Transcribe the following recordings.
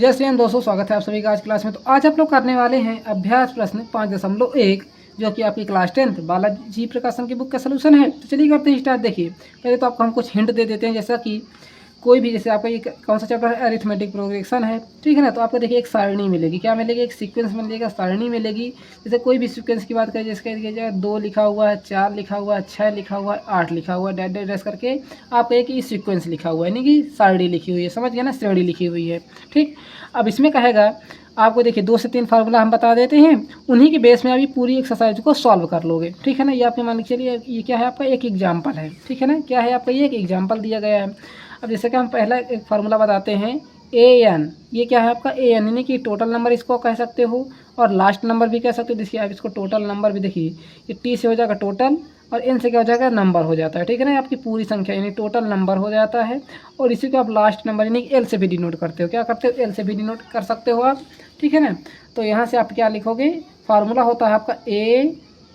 जय श्री राम दोस्तों, स्वागत है आप सभी का आज क्लास में। तो आज आप लोग करने वाले हैं अभ्यास प्रश्न 5.1 जो कि आपकी क्लास 10 बालाजी प्रकाशन की बुक का सलूशन है। तो चलिए करते हैं स्टार्ट। देखिए पहले तो आपको हम कुछ हिंट दे देते हैं, जैसा कि कोई भी, जैसे आपका ये कौन सा चैप्टर है, अरिथमेटिक प्रोग्रेशन है, ठीक है ना। तो आपको देखिए एक सारणी मिलेगी, क्या मिलेगी, एक सीक्वेंस मिलेगा, सारणी मिलेगी। जैसे कोई भी सीक्वेंस की बात करें, जैसे जगह 2 लिखा हुआ है, 4 लिखा हुआ है, 6 लिखा हुआ है, 8 लिखा हुआ है, डैश डैश डैश करके आप एक ही सीक्वेंस लिखा हुआ है, यानी कि सारणी लिखी हुई है, समझ गया ना, श्रेणी लिखी हुई है, ठीक। अब इसमें कहेगा आपको, देखिए 2 से 3 फार्मूला हम बता देते हैं, उन्हीं के बेस में अभी पूरी एक्सरसाइज को सॉल्व कर लोगे, ठीक है ना। ये आपके मान लीजिए चलिए, ये क्या है आपका एक एग्जाम्पल है, ठीक है ना, क्या है आपका ये एक एग्जाम्पल दिया गया है। अब जैसे कि हम पहला एक फार्मूला बताते हैं an, ये क्या है आपका an, यानी कि टोटल नंबर इसको कह सकते हो और लास्ट नंबर भी कह सकते हो। देखिए आप इसको टोटल नंबर भी, देखिए ये t से हो जाएगा टोटल और n से क्या हो जाएगा नंबर हो जाता है, ठीक है ना, आपकी पूरी संख्या यानी टोटल नंबर हो जाता है। और इसी को आप लास्ट नंबर यानी कि l से भी डिनोट करते हो, क्या करते हो, l से भी डिनोट कर सकते हो आप, ठीक है ना। तो यहाँ से आप क्या लिखोगे, फार्मूला होता है आपका a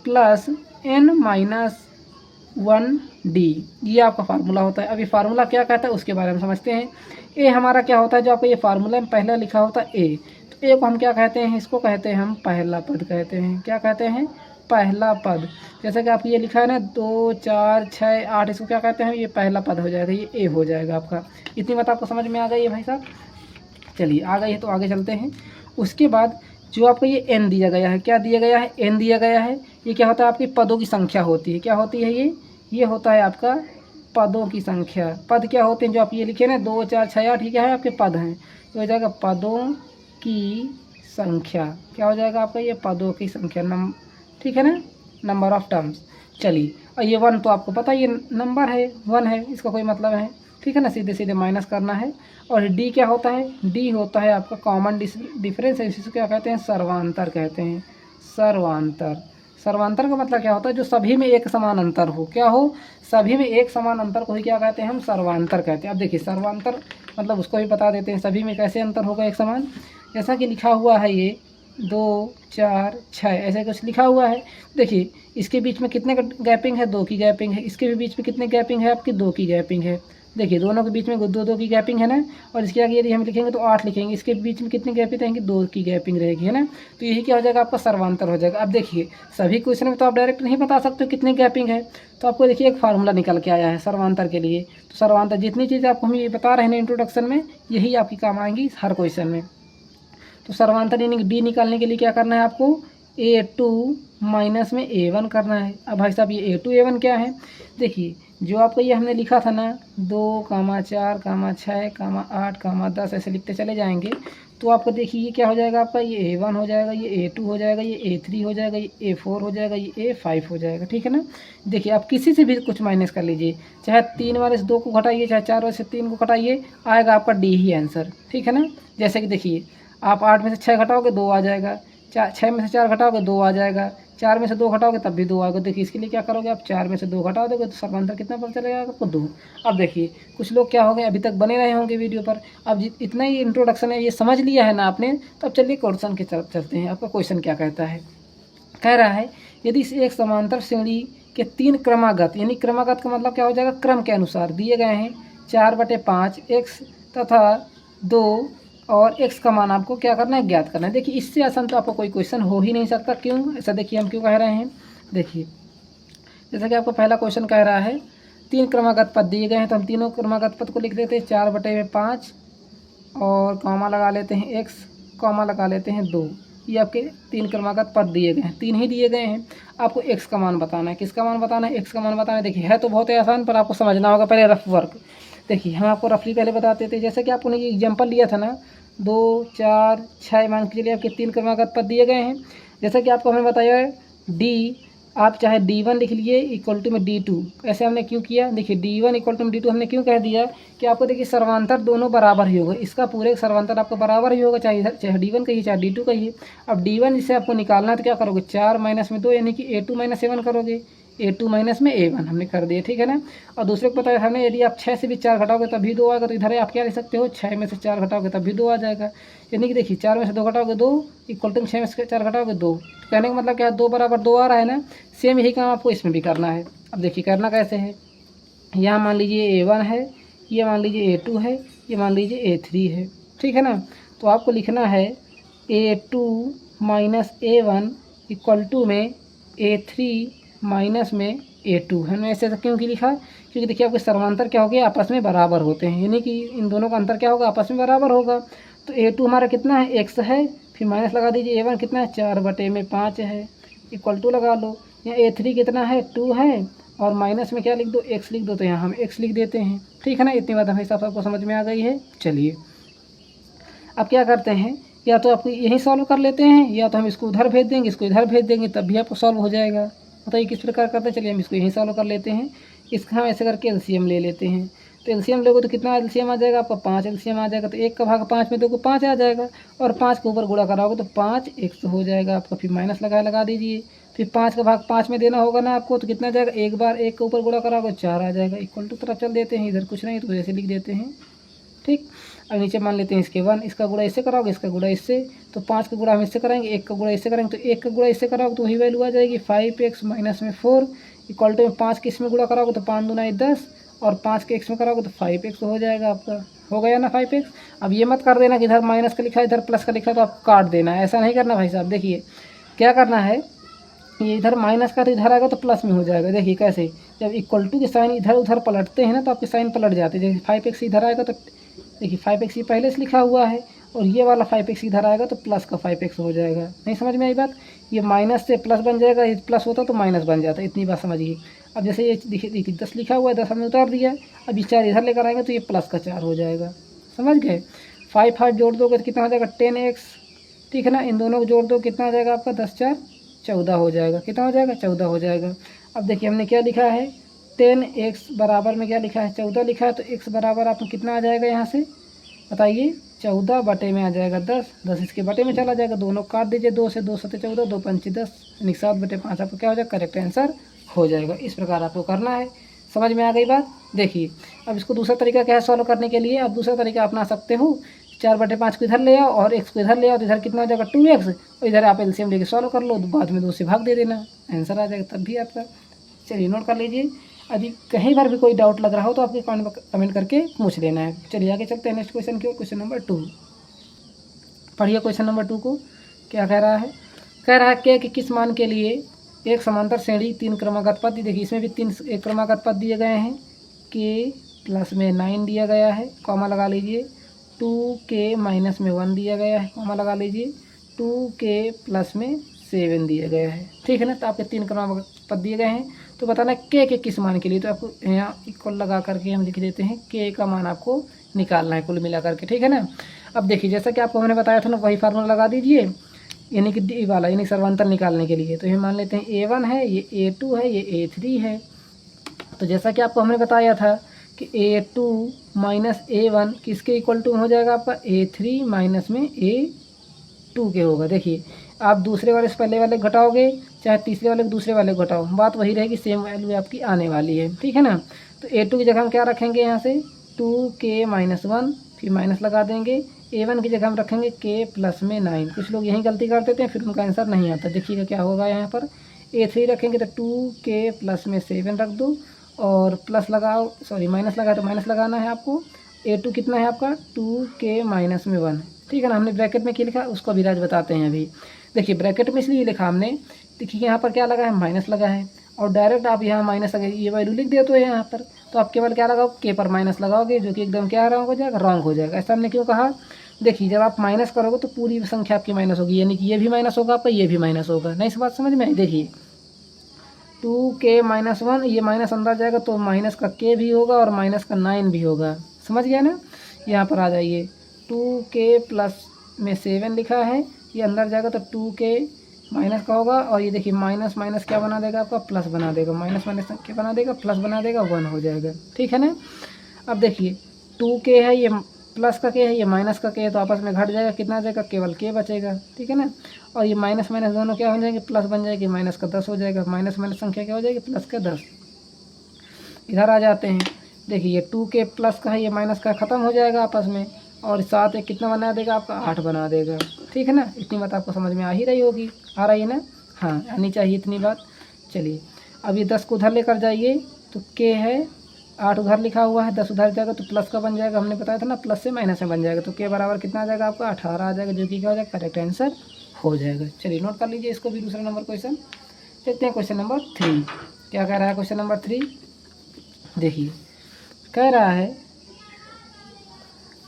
प्लस n - 1d, ये आपका फार्मूला होता है। अभी फार्मूला क्या कहता है उसके बारे में समझते हैं। ए हमारा क्या होता है, जो आपको ये फार्मूला में पहला लिखा होता है ए, तो ए को हम क्या कहते हैं, इसको कहते हैं हम पहला पद कहते हैं। क्या कहते हैं, पहला पद। जैसे कि आपको ये लिखा है ना 2 4 6 8, इसको क्या कहते हैं, ये पहला पद हो जाएगा, ये ए हो जाएगा आपका। इतनी बात आपको समझ में आ गई है भाई साहब। चलिए आ गई है तो आगे चलते हैं। उसके बाद जो आपको ये एन दिया गया है, क्या दिया गया है, एन दिया गया है। ये क्या होता है, आपकी पदों की संख्या होती है। क्या होती है ये होता है आपका पदों की संख्या। पद क्या होते हैं, जो आप ये लिखे ना 2 4 6 8, ठीक है, आपके पद हैं। तो हो जाएगा पदों की संख्या, क्या हो जाएगा आपका, ये पदों की संख्या ठीक है ना, नंबर ऑफ टर्म्स। चलिए, और ये 1 तो आपको पता ये नंबर है, 1 है, इसका कोई मतलब है, ठीक है ना, सीधे सीधे माइनस करना है। और डी क्या होता है, डी होता है आपका कॉमन डिफरेंस है, इसी क्या कहते हैं, सर्वांतर कहते हैं। सर्वांतर, सर्वांतर का मतलब क्या होता है, जो सभी में एक समान अंतर हो, क्या हो, सभी में एक समान अंतर को ही क्या कहते हैं, हम सर्वांतर कहते हैं। अब देखिए सर्वांतर मतलब उसको भी बता देते हैं, सभी में कैसे अंतर होगा एक समान। जैसा कि लिखा हुआ है ये 2 4 6 ऐसे कुछ लिखा हुआ है। देखिए इसके बीच में कितने का गैपिंग है, 2 की गैपिंग है। इसके भी बीच में कितने गैपिंग है, आपकी 2 की गैपिंग है। देखिए दोनों के बीच में 2 की गैपिंग है ना। और इसके आगे यदि हम लिखेंगे तो 8 लिखेंगे, इसके बीच में कितनी गैपिंग रहेंगी, 2 की गैपिंग रहेगी, है ना। तो यही क्या हो जाएगा, आपका सर्वांतर हो जाएगा। अब देखिए सभी क्वेश्चन में तो आप डायरेक्ट नहीं बता सकते हो कितनी गैपिंग है, तो आपको देखिए एक फार्मूला निकल के आया है सर्वांतर के लिए। तो सर्वांतर जितनी चीज़ें आपको हम ये बता रहे हैं इंट्रोडक्शन में, यही आपकी काम आएंगी हर क्वेश्चन में। तो सर्वांतर यानी डी निकालने के लिए क्या करना है आपको, a2 माइनस में a1 करना है। अब भाई साहब ये a2 a1 क्या है, देखिए जो आपको ये हमने लिखा था ना 2, 4, 6, 8, 10 ऐसे लिखते चले जाएंगे। तो आपको देखिए ये क्या हो जाएगा आपका, ये a1 हो जाएगा, ये a2 हो जाएगा, ये a3 हो जाएगा, ये a4 हो जाएगा, ये a5 हो जाएगा, ठीक है ना। देखिए आप किसी से भी कुछ माइनस कर लीजिए, चाहे 3 वाले से 2 को घटाइए, चाहे 4 वाले से 3 को घटाइए, आएगा आपका डी ही आंसर, ठीक है ना। जैसे कि देखिए आप 8 में से 6 घटाओगे 2 आ जाएगा, 6 में से 4 घटाओगे 2 आ जाएगा, 4 में से 2 घटाओगे तब भी 2 आएगा। देखिए इसके लिए क्या करोगे, आप 4 में से 2 घटा दोगे तो सर्वांतर कितना पता चलेगा आपको, 2। अब देखिए कुछ लोग क्या हो गए, अभी तक बने रहे होंगे वीडियो पर। अब इतना ही इंट्रोडक्शन है, ये समझ लिया है ना आपने, तो अब चलिए क्वेश्चन की तरफ चलते हैं। आपका क्वेश्चन क्या कहता है, कह रहा है यदि इस एक समांतर श्रेणी के 3 क्रमागत, यानी क्रमागत का मतलब क्या हो जाएगा, क्रम के अनुसार दिए गए हैं 4/5 x तथा 2 और x का मान आपको क्या करना है, ज्ञात करना है। देखिए इससे आसान तो आपको कोई क्वेश्चन हो ही नहीं सकता। क्यों ऐसा, देखिए हम क्यों कह रहे हैं। देखिए जैसा कि आपको पहला क्वेश्चन कह रहा है 3 क्रमागत पद दिए गए हैं, तो हम तीनों क्रमागत पद को लिख देते हैं 4/5 और कॉमा लगा लेते हैं x, कॉमा लगा लेते हैं 2। ये आपके 3 क्रमागत पद दिए गए हैं, 3 ही दिए गए हैं। आपको x का मान बताना है, किसका मान बताना है, x का मान बताना है। देखिए है तो बहुत ही आसान, पर आपको समझना होगा पहले रफ वर्क। देखिए हम आपको रफली पहले बताते थे, जैसे कि आपको ने एग्जाम्पल लिया था ना 2 4 6 मान के लिए आपके 3 क्रमागत पद दिए गए हैं। जैसा कि आपको हमने बताया डी, आप चाहे d1 लिख लिए इक्वल टू में d2। ऐसे हमने क्यों किया, देखिए d1 इक्वल टू में d2 हमने क्यों कह दिया कि आपको देखिए सर्वांतर दोनों बराबर ही होगा, इसका पूरे सर्वांतर आपका बराबर ही होगा, चाहे d1 कहिए चाहे d2 कहिए। अब d1 जिसे आपको निकालना है तो क्या करोगे, 4 माइनस में 2 यानी कि a2 माइनस a1 करोगे, a2 माइनस में a1 हमने कर दिया, ठीक है ना। और दूसरे को बताया हमने यदि आप 6 से भी 4 घटाओगे तब भी 2 आएगा, तो इधर आप क्या लिख सकते हो, 6 में से 4 घटाओगे तब भी 2 आ जाएगा। यानी कि देखिए 4 में से 2 घटाओगे 2 इक्वल टू 6 में से 4 घटाओगे 2। कहने का मतलब क्या है, 2 बराबर 2 आ रहा है ना। सेम यही काम आपको इसमें भी करना है। अब देखिए करना कैसे है, यहाँ मान लीजिए a1 है, ये मान लीजिए a2 है, ये मान लीजिए a3 है, ठीक है ना। तो आपको लिखना है A2 minus A1 equal to में A3 माइनस में A2 है ना। ऐसे क्यों की लिखा? क्योंकि देखिए आपके सर्वांतर क्या हो गया, आपस में बराबर होते हैं, यानी कि इन दोनों का अंतर क्या होगा, आपस में बराबर होगा। तो A2 हमारा कितना है, x है, फिर माइनस लगा दीजिए, A1 कितना है, 4/5 है, इक्वल टू लगा लो। यहाँ A3 कितना है, 2 है, और माइनस में क्या लिख दो, x लिख दो, तो यहाँ हम x लिख देते हैं। ठीक है ना, इतनी बात हमें हिसाब आपको समझ में आ गई है। चलिए अब क्या करते हैं, या तो आपको यही सॉल्व कर लेते हैं, या तो हम इसको उधर भेज देंगे, इसको इधर भेज देंगे, तब भी आपको सॉल्व हो जाएगा। बताइए किस प्रकार करते हैं। चलिए हम इसको यहीं सॉल्व कर लेते हैं। इसका हम ऐसे करके एलसीएम ले लेते हैं। तो एलसीएम लोगे तो कितना एलसीएम आ जाएगा आपका, 5 एलसीएम आ जाएगा। तो 1 का भाग 5 में दोगे 5 आ जाएगा, और 5 के ऊपर गुणा कराओगे तो 5x हो जाएगा आपका। फिर माइनस लगा दीजिए, फिर 5 का भाग 5 में देना होगा ना आपको, तो कितना जाएगा, एक बार 1 के ऊपर गुणा कराओगे 4 आ जाएगा, इक्वल टू तरफ चल देते हैं। इधर कुछ नहीं तो ऐसे लिख देते हैं। ठीक, अब नीचे मान लेते हैं इसके 1, इसका गुणा इससे कराओगे, इसका गुणा इससे, तो 5 का गुणा हम इससे कराएंगे, 1 का गुणा इससे करेंगे, तो 1 का गुणा इससे कराओगे तो वही वैल्यू आ जाएगी 5x माइनस में 4 इक्वल टू 5 के इसमें गुणा कराओगे तो 5 दूना 10, और 5 के x में कराओगे तो 5x हो जाएगा आपका। हो गया ना 5x। अब ये मत कर देना कि इधर माइनस का लिखा है इधर प्लस का लिखा है तो आप काट देना है, ऐसा नहीं करना भाई साहब। देखिए क्या करना है, ये इधर माइनस का तो इधर आएगा तो प्लस में हो जाएगा। देखिए कैसे, जब इक्वल टू के साइन इधर उधर पलटते हैं ना तो आपके साइन पलट जाते हैं। जैसे 5x इधर आएगा तो देखिए 5x ये पहले से लिखा हुआ है, और ये वाला 5x इधर आएगा तो प्लस का 5x हो जाएगा। नहीं समझ में आई बात, ये माइनस से प्लस बन जाएगा, ये प्लस होता तो माइनस बन जाता, इतनी बात समझिए। अब जैसे ये देखिए 10 लिखा हुआ है, 10 हमने उतार दिया, अब ये 4 इधर लेकर आएंगे तो ये प्लस का 4 हो जाएगा। समझ गए। 5 हाथ जोड़ दोगे तो कितना हो जाएगा, 10x। ठीक है ना, इन दोनों को जोड़ दो, कितना हो जाएगा आपका, 10 4 14 हो जाएगा। कितना हो जाएगा, 14 हो जाएगा। अब देखिए हमने क्या लिखा है, 10x बराबर में क्या लिखा है, 14 लिखा है, तो x बराबर आपको कितना आ जाएगा यहाँ से, बताइए, 14 बटे में आ जाएगा 10, 10 इसके बटे में चला जाएगा, दोनों काट दीजिए, 2 से 2 7 14, 2 5 10, यानी 7/5 आपको क्या हो जाएगा, करेक्ट आंसर हो जाएगा। इस प्रकार आपको करना है। समझ में आ गई बात। देखिए अब इसको दूसरा तरीका क्या है सॉल्व करने के लिए, अब दूसरा तरीका अपना सकते हो, 4/5 को इधर ले आओ और x को इधर ले आओ, तो इधर कितना हो जाएगा 2x, और इधर आप एलसीएम लेके सॉल्व कर लो, बाद में 2 से भाग दे देना, आंसर आ जाएगा तब भी आपका। चलिए नोट कर लीजिए। यदि कहीं पर भी कोई डाउट लग रहा हो तो आपके कमेंट करके पूछ लेना है। चलिए आगे चलते हैं नेक्स्ट क्वेश्चन की ओर। क्वेश्चन नंबर 2 पढ़िए। क्वेश्चन नंबर 2 को क्या कह रहा है, कह रहा है कि किस मान के लिए एक समांतर श्रेणी 3 क्रमागत पद, देखिए इसमें भी 3 एक क्रमागत पद दिए गए हैं, k प्लस में 9 दिया गया है, कॉमा लगा लीजिए, 2k माइनस में 1 दिया गया है, कॉमा लगा लीजिए, 2k प्लस में 7 दिया गया है। ठीक है ना, तो आपके 3 क्रमागत पद दिए गए हैं, तो बताना k के किस मान के लिए, तो आपको यहाँ इक्वल लगा करके हम लिख देते हैं, k का मान आपको निकालना है कुल मिला करके। ठीक है ना। अब देखिए जैसा कि आपको हमने बताया था ना, वही फार्मूला लगा दीजिए, यानी कि डी वाला, यानी सर्वांतर निकालने के लिए। तो ये मान लेते हैं A1 है, ये A2 है, ये A3 है। तो जैसा कि आपको हमने बताया था कि A2 माइनस A1 किसके इक्वल टू हो जाएगा आपका, A3 माइनस में A2 के होगा। देखिए आप दूसरे वाले से पहले वाले घटाओगे, चाहे तीसरे वाले को दूसरे वाले को घटाओ, बात वही रहेगी, सेम वैल्यू आपकी आने वाली है। ठीक है ना। तो A2 की जगह हम क्या रखेंगे, यहाँ से 2k माइनस 1, फिर माइनस लगा देंगे, A1 की जगह हम रखेंगे k प्लस में 9। कुछ लोग यही गलती कर देते हैं, फिर उनका आंसर नहीं आता। देखिएगा क्या होगा, यहाँ पर A3 रखेंगे तो 2k प्लस में 7 रख दो, और प्लस लगाओ, सॉरी माइनस लगा तो माइनस लगाना है आपको। A2 कितना है आपका, 2k माइनस में 1। ठीक है ना। हमने ब्रैकेट में क्या लिखा उसको अभी राज बताते हैं। अभी देखिए ब्रैकेट में इसलिए लिखा हमने, देखिए यहाँ पर क्या लगा है, माइनस लगा है, और डायरेक्ट आप यहाँ माइनस लगे ये वैल्यू लिख देते हो यहाँ पर, तो आप केवल क्या लगाओ, के पर माइनस लगाओगे, जो कि एकदम क्या रॉन्ग हो जाएगा, रॉन्ग हो जाएगा। ऐसा हमने क्यों कहा, देखिए जब आप माइनस करोगे तो पूरी संख्या आपकी माइनस होगी, यानी कि ये भी माइनस होगा आपका, ये भी माइनस होगा। नहीं इस बात समझ में आई। देखिए 2k माइनस 1, ये माइनस अंदर जाएगा तो माइनस का k भी होगा और माइनस का 9 भी होगा। समझ गया ना। यहाँ पर आ जाइए, 2k प्लस में 7 लिखा है, ये अंदर जाएगा तो 2k माइनस का होगा, और ये देखिए माइनस माइनस क्या बना देगा आपका, प्लस बना देगा, माइनस माइनस क्या बना देगा, प्लस बना देगा, 1 हो जाएगा। ठीक है ना। अब देखिए 2k है, ये प्लस का k है, ये माइनस का k है, तो आपस में घट जाएगा, कितना जाएगा, केवल k बचेगा। ठीक है ना। और ये माइनस माइनस दोनों क्या हो जाएंगे, प्लस बन जाएगी, माइनस का 10 हो जाएगा, माइनस माइनस संख्या क्या हो जाएगी, प्लस का 10। इधर आ जाते हैं, देखिए ये 2k प्लस का है, ये माइनस का ख़त्म हो जाएगा आपस में, और साथ एक कितना बना देगा आपका, 8 बना देगा। ठीक है ना। इतनी बात आपको समझ में आ ही रही होगी, आ रही है ना, हाँ आनी चाहिए इतनी बात। चलिए अब ये 10 को उधर लेकर जाइए, तो k है 8 उधर लिखा हुआ है, 10 उधर जाएगा तो प्लस का बन जाएगा, हमने बताया था ना प्लस से माइनस में बन जाएगा, तो के बराबर कितना आ जाएगा आपका 18 आ जाएगा, जो कि क्या हो जाएगा करेक्ट आंसर हो जाएगा। चलिए नोट कर लीजिए इसको भी। दूसरा नंबर क्वेश्चन देखते हैं, क्वेश्चन नंबर 3 क्या कह रहा है। क्वेश्चन नंबर 3 देखिए, कह रहा है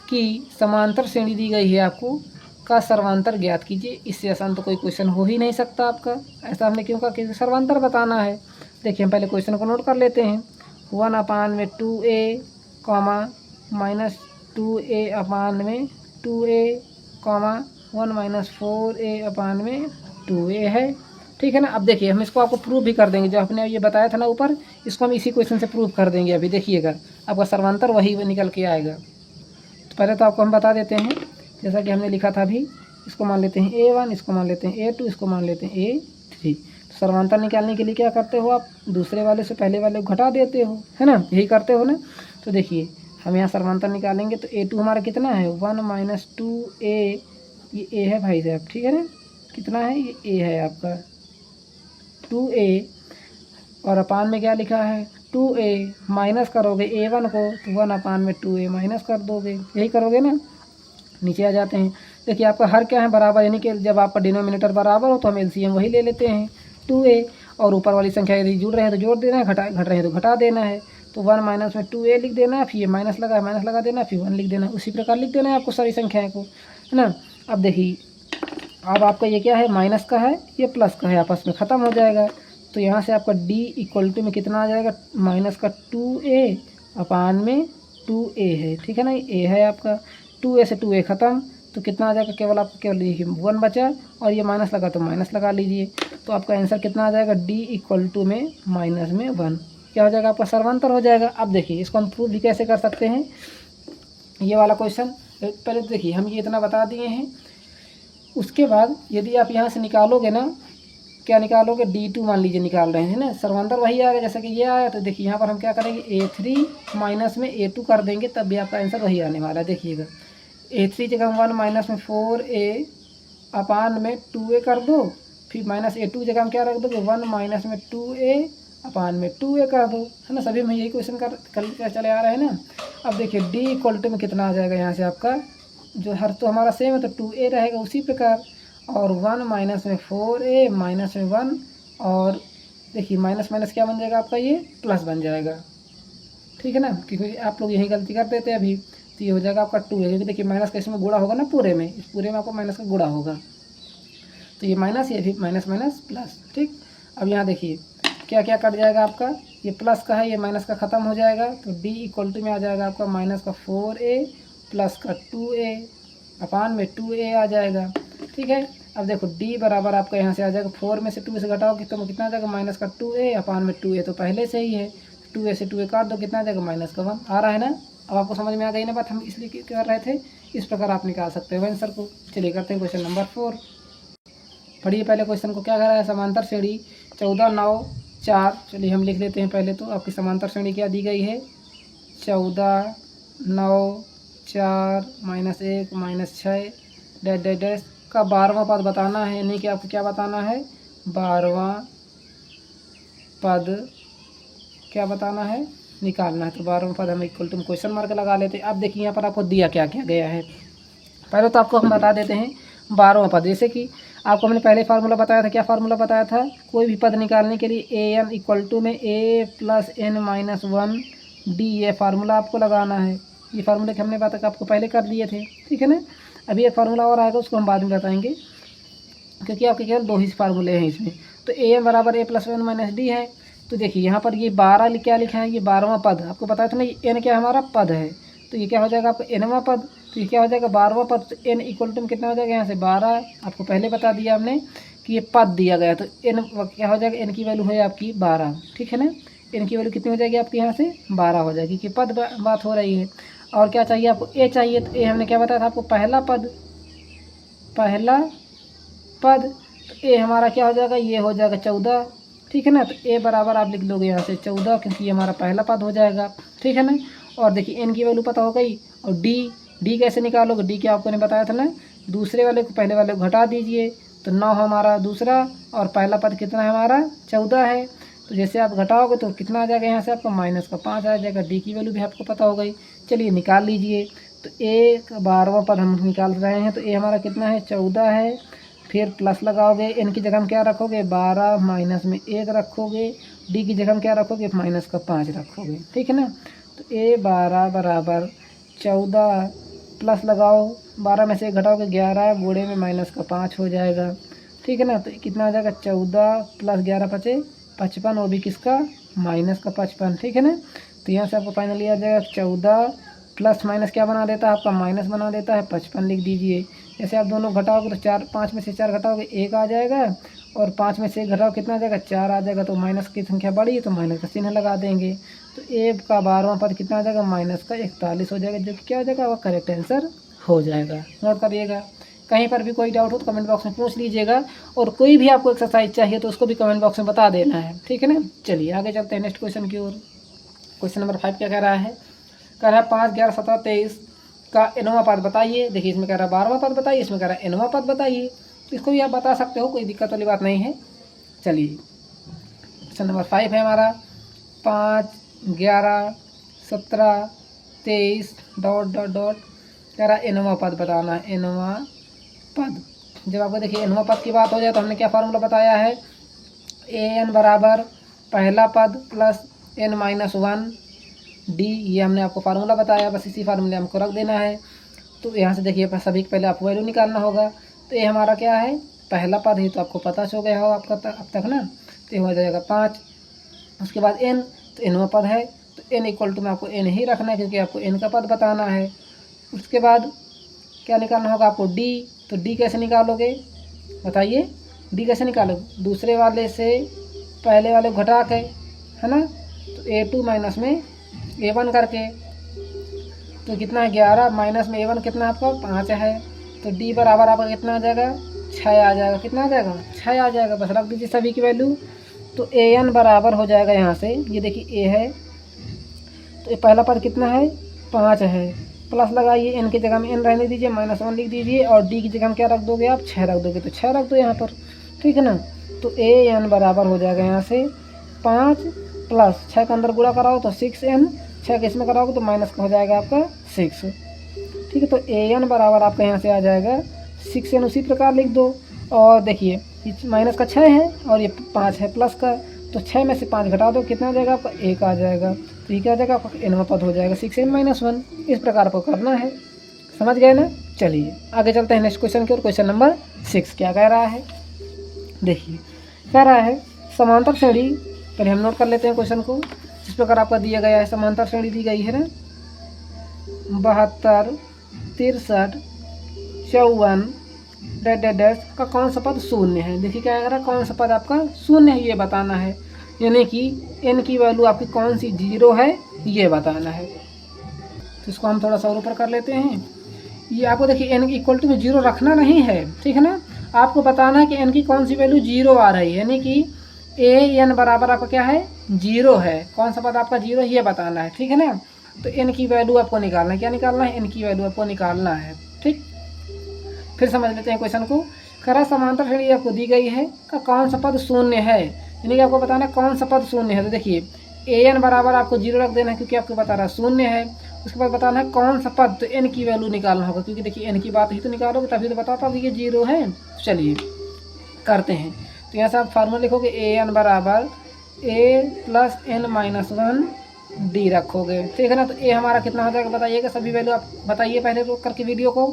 कि समांतर श्रेणी दी गई है आपको, का सर्वांतर ज्ञात कीजिए। इससे आसान तो कोई क्वेश्चन हो ही नहीं सकता आपका। ऐसा हमने क्यों कहा, कि सर्वांतर बताना है। देखिए हम पहले क्वेश्चन को नोट कर लेते हैं। 1/2a comma -2a/2a comma 1 - 4a/2a है, ठीक है ना। अब देखिए हम इसको आपको प्रूव भी कर देंगे, जो आपने ये बताया था ना ऊपर, इसको हम इसी क्वेश्चन से प्रूव कर देंगे। अभी देखिएगा आपका सर्वांतर वही निकल के आएगा। तो पहले तो आपको हम बता देते हैं, जैसा कि हमने लिखा था अभी, इसको मान लेते हैं a1, इसको मान लेते हैं a2, इसको मान लेते हैं a3। तो सर्वांतर निकालने के लिए क्या करते हो आप, दूसरे वाले से पहले वाले को घटा देते हो, है ना, यही करते हो ना। तो देखिए हम यहाँ सर्वांतर निकालेंगे तो a2 हमारा कितना है 1 - 2a, ये a है भाई साहब, ठीक है ना, कितना है ये a है आपका 2a, और अपान में क्या लिखा है 2a, माइनस करोगे a1 को तो 1/2a माइनस कर दोगे, यही करोगे ना। नीचे आ जाते हैं, देखिए आपका हर क्या है बराबर, यानी कि जब आपका डिनोमिनेटर बराबर हो तो हम एलसीएम वही ले लेते हैं 2a, और ऊपर वाली संख्या यदि जुड़ रहे हैं तो जोड़ देना है, घट रहे हैं तो घटा देना है। तो 1 माइनस में 2a लिख देना है, फिर ये माइनस लगा देना, फिर 1 लिख देना, उसी प्रकार लिख देना है आपको सारी संख्याएँ को, है ना। अब देखिए अब आपका ये क्या है, माइनस का है, ये प्लस का है, आपस में ख़त्म हो जाएगा। तो यहाँ से आपका d इक्वल टू में कितना आ जाएगा, माइनस का 2a/2a है, ठीक है ना, a है आपका, 2a से 2a ख़त्म, तो कितना आ जाएगा, केवल आपको केवल 1 बचा, और ये माइनस लगा तो माइनस लगा लीजिए। तो आपका आंसर कितना आ जाएगा, d इक्वल टू में -1 क्या हो जाएगा, आपका सर्वांतर हो जाएगा। अब देखिए इसको हम प्रूव भी कैसे कर सकते हैं, ये वाला क्वेश्चन। पहले तो देखिए हम ये इतना बता दिए हैं, उसके बाद यदि आप यहाँ से निकालोगे ना, क्या निकालोगे, d2 मान लीजिए निकाल रहे हैं ना, सर्वांतर वही आएगा जैसे कि ये आया। तो देखिए यहाँ पर हम क्या करेंगे, a3 माइनस में a2 कर देंगे, तब भी आपका आंसर वही आने वाला है। देखिएगा a3 जगह 1 माइनस में 4a/2a कर दो, फिर -a2 जगह हम क्या रख दोगे 1 माइनस में 2a/2a कर दो, है ना। सभी में यही क्वेश्चन कर चले आ रहे हैं ना। अब देखिए d इक्वल टू में कितना आ जाएगा, यहाँ से आपका जो हर तो हमारा सेम है तो 2a रहेगा उसी प्रकार, और 1 माइनस में 4a माइनस में 1, और देखिए माइनस माइनस क्या बन जाएगा आपका, ये प्लस बन जाएगा, ठीक है ना, क्योंकि आप लोग यही गलती कर देते हैं अभी। तो ये हो जाएगा आपका 2 है, क्योंकि देखिए माइनस का इसमें गुणा होगा ना पूरे में, इस पूरे में आपको माइनस का गुणा होगा, तो ये माइनस, ये भी माइनस माइनस प्लस, ठीक। अब यहाँ देखिए क्या क्या कट जाएगा आपका, ये प्लस का है, ये माइनस का ख़त्म हो जाएगा, तो d इक्वल टू में आ जाएगा आपका माइनस का 4a प्लस का 2a/2a आ जाएगा, ठीक है। अब देखो d बराबर आपका यहाँ से आ जाएगा 4 में से 2 से घटाओगे तो कितना आ जाएगा, माइनस का 2a/2a, तो पहले से ही है, 2a से 2a काट दो, कितना आ जाएगा, माइनस का 1 आ रहा है ना। अब आपको समझ में आ गई ना बात, हम इसलिए कर रहे थे, इस प्रकार आप निकाल सकते हो आंसर को। चलिए करते हैं क्वेश्चन नंबर 4। पढ़िए पहले क्वेश्चन को, क्या कह रहा है, समांतर श्रेणी 14, 9, 4। चलिए हम लिख लेते हैं पहले तो, आपकी समांतर श्रेणी क्या दी गई है, 14, 9, 4, -1 -6 डैश डैश डैश का 12वां पद बताना है, यानी कि आपको क्या बताना है, 12वां पद क्या बताना है, निकालना है। तो 12वां पद हम इक्वल टू क्वेश्चन मार्क लगा लेते हैं। अब देखिए यहाँ पर आपको दिया क्या क्या गया है, पहले तो आपको हम बता देते हैं 12वां पद। जैसे कि आपको हमने पहले फार्मूला बताया था, क्या फार्मूला बताया था, कोई भी पद निकालने के लिए an इक्वल टू में a + n - 1 d, ये फार्मूला आपको लगाना है। ये फार्मूले के हमने बात आपको पहले कर दिए थे, ठीक है ना। अभी एक फार्मूला और आएगा, उसको हम बाद में बताएंगे, क्योंकि आपके केवल 2 ही फार्मूले हैं इसमें। तो am बराबर a + n - d है। तो देखिए यहाँ पर ये 12 क्या लिखा है, ये 12वां पद, आपको बताया था ना, ये n क्या हमारा पद है, तो ये क्या हो जाएगा आपका nवां पद, तो ये क्या हो जाएगा 12वां पद। तो n इक्वल टू में कितना हो जाएगा, यहाँ से 12, आपको पहले बता दिया हमने कि ये पद दिया गया, तो n क्या हो जाएगा, n की वैल्यू है आपकी 12, ठीक है ना। n की वैल्यू कितनी हो जाएगी आपकी, यहाँ से 12 हो जाएगी, कि पद बात हो रही है। और क्या चाहिए आपको, a चाहिए, तो a हमने क्या बताया था आपको, पहला पद, तो a हमारा क्या हो जाएगा, ये हो जाएगा 14, ठीक है ना। तो a बराबर आप लिख लोगे यहाँ से 14, क्योंकि ये हमारा पहला पद हो जाएगा, ठीक है ना। और देखिए n की वैल्यू पता हो गई, और d कैसे निकालोगे, d क्या आपको ने बताया था ना, दूसरे वाले को पहले वाले को घटा दीजिए, तो 9 हमारा दूसरा, और पहला पद कितना है हमारा 14 है। तो जैसे आप घटाओगे तो कितना आ जाएगा, यहाँ से आपका -5 आ जाएगा। डी की वैल्यू भी आपको पता हो गई। चलिए निकाल लीजिए। तो ए का 12वां पद हम निकाल रहे हैं, तो ए हमारा कितना है, 14 है। फिर प्लस लगाओगे, एन की जगह हम क्या रखोगे, 12 माइनस में 1 रखोगे। डी की जगह हम क्या रखोगे, -5 रखोगे, ठीक है ना। तो A12 बराबर 14 प्लस लगाओ, 12 में से 1 घटाओगे 11, बूढ़े में -5 हो जाएगा, ठीक है ना। तो कितना आ जाएगा, 14 + 11 = 55, वो भी किसका, -55, ठीक है ना। तो यहाँ से आपको फाइनली आ जाएगा 14 प्लस माइनस क्या बना देता है आपका, माइनस बना देता है, 55 लिख दीजिए। जैसे आप दोनों घटाओगे तो 5 में से 4 घटाओगे 1 आ जाएगा, और 5 में से 1 घटाओ कितना आ जाएगा, 4 आ जाएगा। तो माइनस की संख्या बड़ी है तो माइनस का चिन्ह लगा देंगे। तो ए का 12वां पद कितना आ जाएगा, -41 हो जाएगा, जो कि क्या हो जाएगा, वह करेक्ट आंसर हो जाएगा। नोट करिएगा। कहीं पर भी कोई डाउट हो तो कमेंट बॉक्स में पूछ लीजिएगा, और कोई भी आपको एक्सरसाइज चाहिए तो उसको भी कमेंट बॉक्स में बता देना है, ठीक है ना। चलिए आगे चलते हैं नेक्स्ट क्वेश्चन की ओर। क्वेश्चन नंबर 5 क्या कह रहा है, कह रहा है 5, 11, 17, 23 का nवां पद बताइए। देखिए इसमें कह रहा है 12वां पद बताइए, इसमें कह रहा है nवां पद बताइए। तो इसको भी आप बता सकते हो, कोई दिक्कत वाली बात नहीं है। चलिए क्वेश्चन नंबर 5 है हमारा, 5, 11, 17, 23 ... कह रहा है nवां पद बताना है, nवां पद। जब आपको देखिए nवां पद की बात हो जाए तो हमने क्या फार्मूला बताया है, an बराबर पहला पद प्लस n-1 डी, ये हमने आपको फार्मूला बताया। बस इसी फार्मूले हमको रख देना है। तो यहाँ से देखिए सभी के पहले आपको वैल्यू निकालना होगा। तो ये हमारा क्या है, पहला पद है, तो आपको पता हो गया हो आपका अब तक ना। तो ये हो जाएगा 5, उसके बाद n, तो nवां पद है, तो n = में आपको n ही रखना है क्योंकि आपको n का पद बताना है। उसके बाद क्या निकालना होगा आपको, डी। तो डी कैसे निकालोगे बताइए, डी कैसे निकालोगे, दूसरे वाले से पहले वाले को घटा के, है ना। तो A2 माइनस में A1 करके, तो कितना है 11 माइनस में A1 कितना आपका 5 है। तो D बराबर आपका कितना आ जाएगा, 6 आ जाएगा। कितना आ जाएगा, 6 आ जाएगा। बस रख दीजिए सभी की वैल्यू। तो AN बराबर हो जाएगा यहाँ से, ये देखिए A है, तो ये पहला पद कितना है, 5 है। प्लस लगाइए, n की जगह में n रहने दीजिए, -1 लिख दीजिए, और d की जगह में क्या रख दोगे आप, 6 रख दोगे। तो 6 रख दो यहाँ पर, ठीक है ना। तो AN बराबर हो जाएगा यहाँ से 5 प्लस 6 का अंदर गुणा कराओ तो 6n, 6 के इसमें कराओगे तो माइनस का हो जाएगा आपका 6, ठीक है। तो AN बराबर आपका यहाँ से आ जाएगा 6n, उसी प्रकार लिख दो। और देखिए माइनस का 6 है और ये 5 है प्लस का, तो 6 में से 5 घटा दो, कितना आ जाएगा आपका, 1 आ जाएगा। तो ये क्या आ जाएगा आपका nवां पद हो जाएगा, 6n-1। इस प्रकार आपको करना है, समझ गए ना। चलिए आगे चलते हैं नेक्स्ट क्वेश्चन की ओर। क्वेश्चन नंबर 6 क्या कह रहा है, देखिए कह रहा है समांतर श्रेणी, पहले हम नोट कर लेते हैं क्वेश्चन को। इस प्रकार आपका दिया गया है, समांतर श्रेणी दी गई है ना, 72, 63, 54 ... का कौन सा पद शून्य है। देखिए क्या कह रहा है, कौन सा पद आपका शून्य है ये बताना है, यानी कि n की वैल्यू आपकी कौन सी 0 है ये बताना है। तो इसको हम थोड़ा सा और ऊपर कर लेते हैं। ये आपको देखिए n = में 0 रखना नहीं है, ठीक है ना। आपको बताना है कि n की कौन सी वैल्यू 0 आ रही है, यानी कि AN बराबर आपका क्या है, 0 है। कौन सा पद आपका 0 है ये बताना है, ठीक है ना। तो n की वैल्यू आपको निकालना है, क्या निकालना है, n की वैल्यू आपको निकालना है, ठीक। फिर समझ लेते हैं क्वेश्चन को। खरा समांतर श्रेणी आपको दी गई है का कौन सा पद शून्य है, यानी कि आपको बताना है कौन सा पद शून्य है। तो देखिए AN बराबर आपको 0 रख देना है क्योंकि आपको बता रहा है शून्य है। उसके बाद बताना है कौन सा पद, तो n की वैल्यू निकालना होगा क्योंकि देखिए n की बात ही तो निकालोगे तभी तो बता पाओगे ये 0 है। चलिए करते हैं। तो यहाँ से आप फार्मूला लिखोगे AN बराबर A + n-1 D रखोगे, ठीक है ना। तो A हमारा कितना हो जाएगा बताइएगा, सभी वैल्यू आप बताइए पहले तो करके वीडियो को।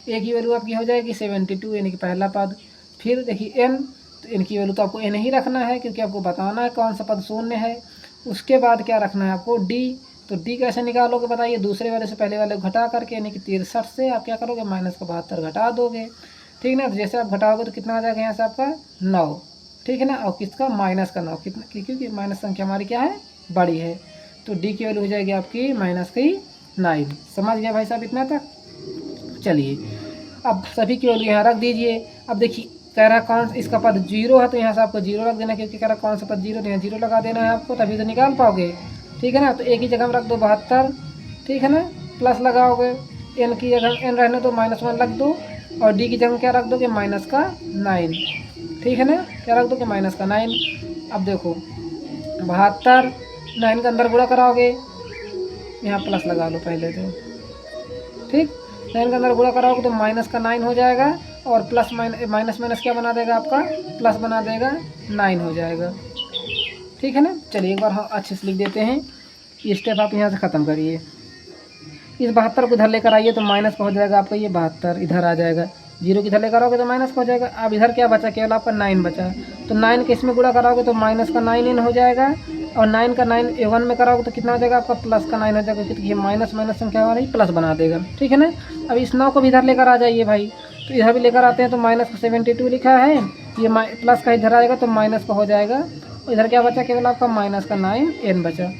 A की वैल्यू आपकी हो जाएगी 72, यानी कि पहला पद। फिर देखिए n, तो n की वैल्यू तो आपको n ही रखना है क्योंकि आपको बताना है कौन सा पद शून्य है। उसके बाद क्या रखना है आपको, D। तो D कैसे निकालोगे बताइए, दूसरे वाले से पहले वाले को घटा करके, यानी कि 63 से आप क्या करोगे, -72 घटा दोगे, ठीक ना। तो जैसे आप घटाओगे तो कितना आ जाएगा यहाँ से आपका 9, ठीक है ना। और किसका, माइनस का 9, कितना, क्योंकि माइनस संख्या हमारी क्या है, बड़ी है। तो D की वैल्यू हो जाएगी आपकी -9। समझ गया भाई साहब इतना तक। चलिए अब सभी की वैल्यू यहाँ रख दीजिए। अब देखिए कह रहा कौन इसका पद 0 है, तो यहाँ से आपको 0 रख देना क्योंकि कह रहा कौन सा पद 0, तो यहाँ 0 लगा देना है आपको, तभी तो निकाल पाओगे, ठीक है ना। तो एक ही जगह में रख दो 72, ठीक है ना। प्लस लगाओगे, n की जगह n रहने दो, -1 रख दो, और D की जगह क्या रख दोगे, -9, ठीक है ना। क्या रख दोगे, -9। अब देखो 72 9 के अंदर गुणा कराओगे, यहाँ प्लस लगा लो पहले तो, ठीक। 9 के अंदर गुणा कराओगे तो माइनस का 9 हो जाएगा, और प्लस माइनस माइनस क्या बना देगा आपका, प्लस बना देगा, 9 हो जाएगा, ठीक है ना। चलिए एक बार हम अच्छे से लिख देते हैं। ये स्टेप आप यहाँ से ख़त्म करिए। इस 72 को इधर लेकर आइए तो माइनस का हो जाएगा आपका ये 72, इधर आ जाएगा। 0 की इधर लेकर आओगे तो माइनस का हो जाएगा। अब इधर क्या बचा, केवल आपका 9 बचा, तो 9 के इसमें गुणा कराओगे तो माइनस का 9 इन हो जाएगा, और 9 का 9 1 में कराओगे तो कितना हो जाएगा आपका, प्लस का 9 हो जाएगा, क्योंकि ये माइनस माइनस संख्या हमारी प्लस बना देगा, ठीक है ना। अब इस 9 को भी इधर लेकर आ जाइए भाई, तो इधर भी लेकर आते हैं तो माइनस का 72 लिखा है, ये प्लस का इधर आएगा तो माइनस का हो जाएगा, और इधर क्या बचा, केवल आपका माइनस का 9 n बचा।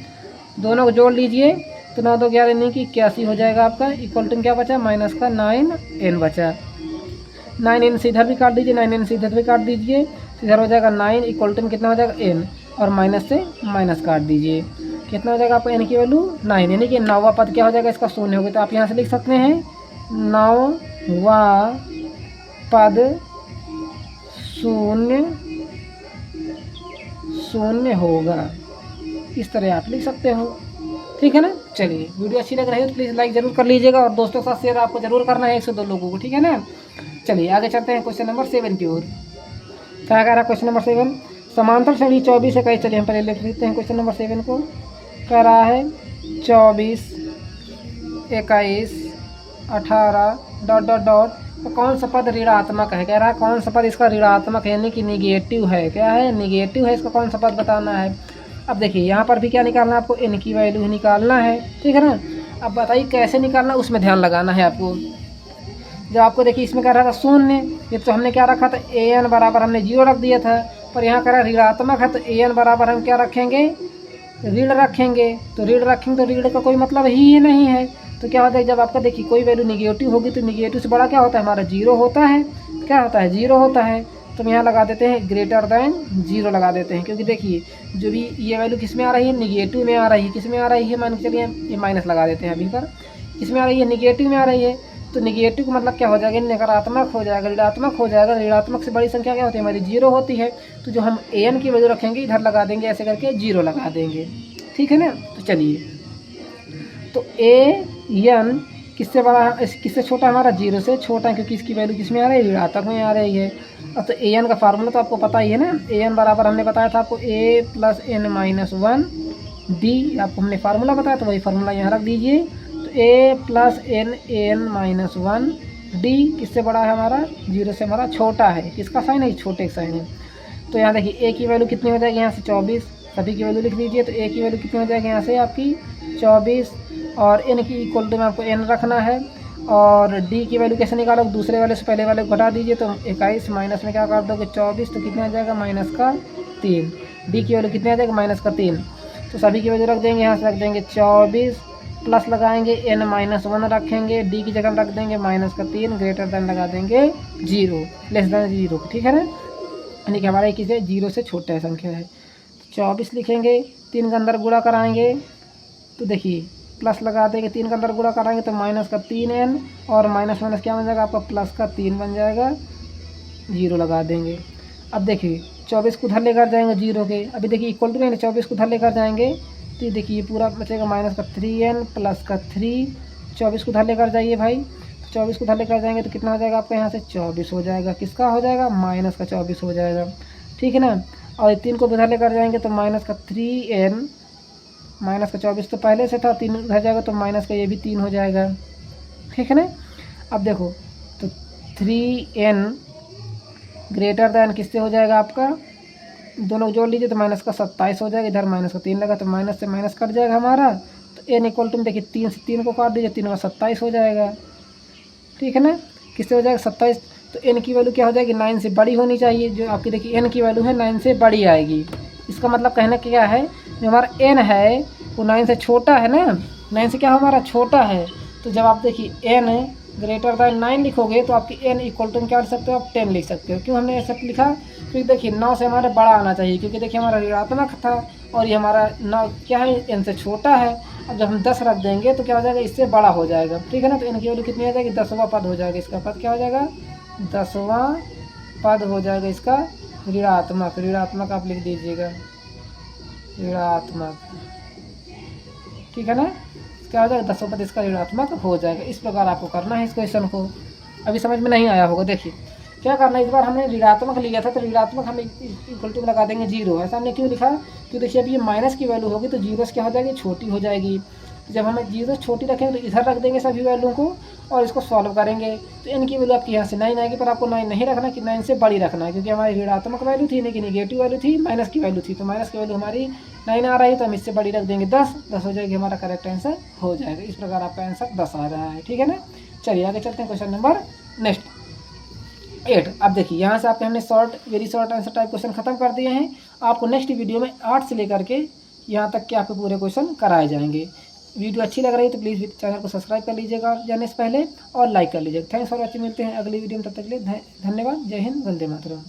दोनों को जोड़ लीजिए तो 9 2 11 9 की 81 हो जाएगा आपका, इक्वल टू क्या बचा, माइनस का 9 n बचा। 9 n से इधर भी काट दीजिए, 9 n से इधर भी काट दीजिए, तो इधर हो जाएगा 9 इक्वल टू कितना हो जाएगा n, और माइनस से माइनस काट दीजिए, कितना हो जाएगा आपका n की वैल्यू 9, यानी कि 9वां पद क्या हो जाएगा, इसका शून्य हो गया। तो आप यहाँ से लिख सकते हैं 9वां पद शून्य होगा, इस तरह आप लिख सकते हो, ठीक है ना। चलिए वीडियो अच्छी लग रही है तो प्लीज़ लाइक ज़रूर कर लीजिएगा, और दोस्तों के साथ शेयर आपको ज़रूर करना है, 1 से 2 लोगों को, ठीक है ना। चलिए आगे चलते हैं क्वेश्चन नंबर 7 की ओर। क्या कह रहा है क्वेश्चन नंबर 7, समांतर श्रेणी 24 है। चलिए हम पहले लिख लेते हैं क्वेश्चन नंबर 7 को। कह रहा है 24 21 18 ... तो कौन सा पद ऋणात्मक है, कह रहा है कौन सा पद इसका ऋणात्मक है, यानी कि निगेटिव है। क्या है, निगेटिव है, इसका कौन सा पद बताना है। अब देखिए यहाँ पर भी क्या निकालना है आपको, n की वैल्यू ही निकालना है, ठीक है ना। अब बताइए कैसे निकालना, उसमें ध्यान लगाना है आपको। जब आपको देखिए इसमें कह रहा था शून्य, ये तो हमने क्या रखा था, an बराबर हमने 0 रख दिया था, पर यहाँ कह रहा ऋणात्मक है तो an बराबर हम क्या रखेंगे, ऋण रखेंगे। तो ऋण रखेंगे तो ऋण का कोई मतलब ही नहीं है। तो क्या होता है, जब आपका देखिए कोई वैल्यू निगेटिव होगी तो निगेटिव से बड़ा क्या होता है, हमारा 0 होता है। क्या होता है, 0 होता है। तो हम यहाँ लगा देते हैं ग्रेटर देन 0 लगा देते हैं, क्योंकि देखिए जो भी ये वैल्यू किस में आ रही है, निगेटिव में आ रही है। किस में आ रही है, मान के चलिए ये माइनस लगा देते हैं अभी पर, इसमें आ रही है निगेटिव में आ रही है। तो निगेटिव का मतलब क्या हो जाएगा, नकारात्मक हो जाएगा, ऋणात्मक हो जाएगा। ऋणात्मक से बड़ी संख्या क्या होती है, हमारी 0 होती है। तो जो हम an की वैल्यू रखेंगे इधर लगा देंगे, ऐसे करके 0 लगा देंगे, ठीक है ना। तो चलिए, तो an किससे बड़ा है, किससे छोटा, हमारा 0 से छोटा है, क्योंकि इसकी वैल्यू किस में आ रही है, ऋणात्मक में आ रही है। अब तो an का फार्मूला तो आपको पता ही है ना, an बराबर हमने बताया था आपको a + n - 1 d, आपको हमने फार्मूला बताया, तो वही फार्मूला यहाँ रख दीजिए। तो a + n - 1 d किससे बड़ा है, हमारा 0 से हमारा छोटा है। किसका साइन है, छोटे का साइन है। तो यहाँ देखिए a की वैल्यू कितनी हो जाएगी, यहाँ से 24, सभी की वैल्यू लिख दीजिए। तो a की वैल्यू कितनी हो जाएगी, यहाँ से आपकी 24, और n की इक्वल टू में आपको n रखना है। और d की वैल्यू कैसे निकालोगे, दूसरे वाले से पहले वाले को घटा दीजिए। तो 21 माइनस में क्या कर दोगे, 24, तो कितना आ जाएगा, माइनस का 3। d की वैल्यू कितनी आ जाएगी, माइनस का 3। तो सभी की वैल्यू रख देंगे, यहाँ से रख देंगे 24, प्लस लगाएंगे n - 1 रखेंगे, d की जगह रख देंगे माइनस का 3, ग्रेटर देन लगा देंगे 0, लेस देन 0, ठीक है ना। यानी कि हमारा एक चीज़ 0 से छोटा है संख्या है। 24 लिखेंगे, 3 के अंदर गुणा कराएंगे, तो देखिए प्लस लगा देंगे, 3 के अंदर गुणा कराएंगे तो माइनस का 3n, और माइनस माइनस क्या बन जाएगा आपका, प्लस का 3 बन जाएगा, 0 लगा देंगे। अब देखिए 24 को उधर लेकर जाएंगे 0 के, अभी देखिए इक्वल टू 24 को उधर लेकर जाएंगे तो देखिए ये पूरा बचेगा माइनस का 3n प्लस का 3। 24 को उधर लेकर जाइए भाई, 24 को उधर लेकर जाएंगे तो कितना हो जाएगा आपका, यहाँ से 24 हो जाएगा। किसका हो जाएगा, माइनस का 24 हो जाएगा, ठीक है ना। और 3 को उधर लेकर जाएंगे तो माइनस का 3n, माइनस का 24 तो पहले से था, 3 उधर जाएगा तो माइनस का ये भी 3 हो जाएगा, ठीक है ना। अब देखो तो 3n ग्रेटर दैन किससे हो जाएगा आपका, दोनों जोड़ लीजिए तो माइनस का 27 हो जाएगा। इधर माइनस का 3 लगा तो माइनस से माइनस कट जाएगा हमारा। तो n इक्वल टू देखिए 3 से 3 को काट दीजिए, 3 में 27 हो जाएगा, ठीक है ना। किससे हो जाएगा, 27। तो n की वैल्यू क्या हो जाएगी, 9 से बड़ी होनी चाहिए। जो आपकी देखिए n की वैल्यू है 9 से बड़ी आएगी। इसका मतलब कहना क्या है, जो हमारा n है वो 9 से छोटा है ना, 9 से क्या हमारा छोटा है। तो जब आप देखिए n ग्रेटर दैन 9 लिखोगे तो आपकी n इक्वल टू क्या लिख सकते हो आप, 10 लिख सकते हो। क्यों हमने ऐसा लिखा, क्योंकि देखिए 9 से हमारे बड़ा आना चाहिए, क्योंकि देखिए हमारा ऋणात्मक था और ये हमारा 9 क्या है, n से छोटा है। अब जब हम 10 रख देंगे तो क्या हो जाएगा, इससे बड़ा हो जाएगा, ठीक है ना। तो n की वैल्यू कितनी आ जाएगी, 10वां पद हो जाएगा। इसका पद क्या हो जाएगा, 10वां पद हो जाएगा इसका ऋणात्मक। ऋणात्मक आप लिख दीजिएगा, ऋणात्मक, ठीक है ना। क्या हो जाएगा 10% इसका ऋणात्मक हो जाएगा। इस प्रकार आपको करना है इस क्वेश्चन को। अभी समझ में नहीं आया होगा, देखिए क्या करना है। इस बार हमने ऋणात्मक लिया था तो ऋणात्मक हम इक्वल टू में लगा देंगे 0। ऐसा हमने क्यों लिखा, क्योंकि देखिए अब ये माइनस की वैल्यू होगी तो 0 से क्या हो जाएगी, छोटी हो जाएगी। जब हम 0 छोटी रखेंगे तो इधर रख देंगे सभी वैल्यू को और इसको सॉल्व करेंगे तो इनकी वैल्यू आपकी यहाँ से 9 आएगी, पर आपको 9 नहीं रखना कि 9 से बड़ी रखना है, क्योंकि हमारी ऋणात्मक वैल्यू थी लेकिन निगेटिव वैल्यू थी, माइनस की वैल्यू थी। तो माइनस की वैल्यू हमारी 9 आ रही है तो हम इससे बड़ी रख देंगे 10 हो जाएगी, हमारा करेक्ट आंसर हो जाएगा। इस प्रकार आपका आंसर 10 आ रहा है, ठीक है ना। चलिए आगे चलते हैं क्वेश्चन नंबर नेक्स्ट 8। अब देखिए यहाँ से आपके हमने very short answer type question खत्म कर दिए हैं। आपको नेक्स्ट वीडियो में 8 से लेकर के यहाँ तक के आपके पूरे क्वेश्चन कराए जाएंगे। वीडियो अच्छी लग रही है तो प्लीज़ चैनल को सब्सक्राइब कर लीजिएगा जाने से पहले और लाइक कर लीजिएगा। Thanks for watching. मिलते हैं अगली वीडियो में, तब तक के लिए धन्यवाद। जय हिंद, वंदे मातरम।